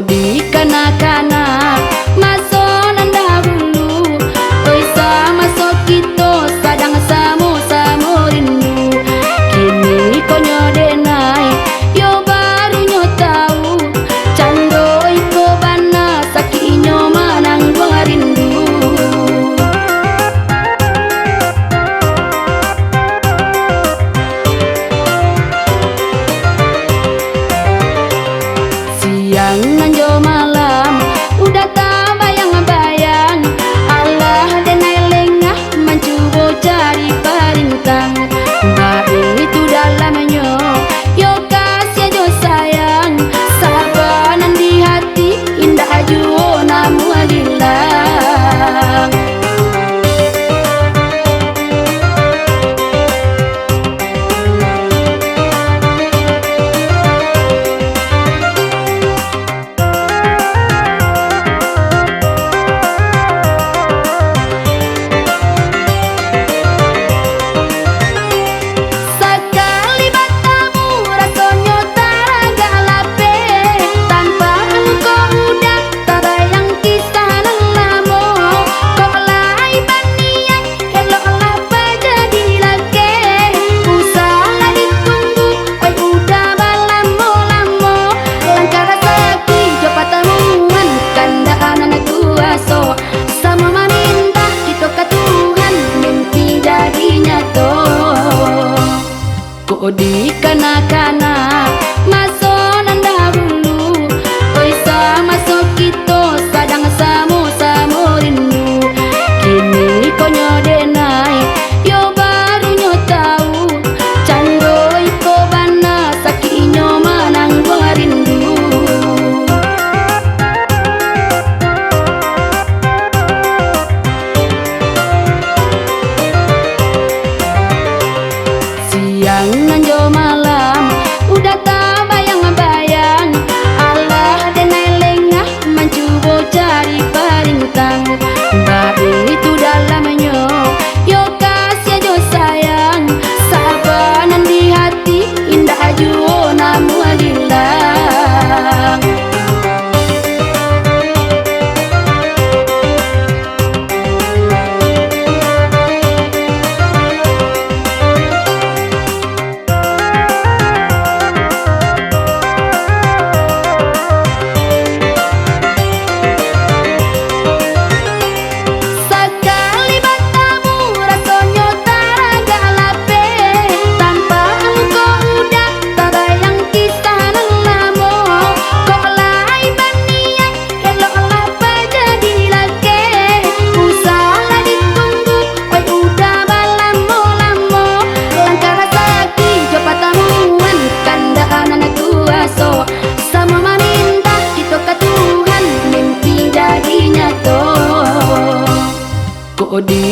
di kanak-kanak masonan dahulu, oi sama so kita sadang samo-samo rindu. Kini konyo denai yo baru nyo tahu, candoi ko bana sakinyo manang gua rindu. Siang nanjo malam udah tak bayang-bayang, Allah denai lengah mencoba cari parintang. Baik itu dalamnya yo kasih jo sayang, sabanan di hati indah ajo namu hilang. Di kanak-kanak masonan dahulu, oi sama so kita sadang samo-samo rindu. Kini konyo denai yo baru nyo tahu, candoi ko bana sakinyo manang gua rindu. Siang nanjo malam udah tak bayang-bayang, Allah denai lengah mencoba cari parintang. Baik itu dalamnya yo kasih jo sayang, sabanan di hati indah ajo namu hilang. Di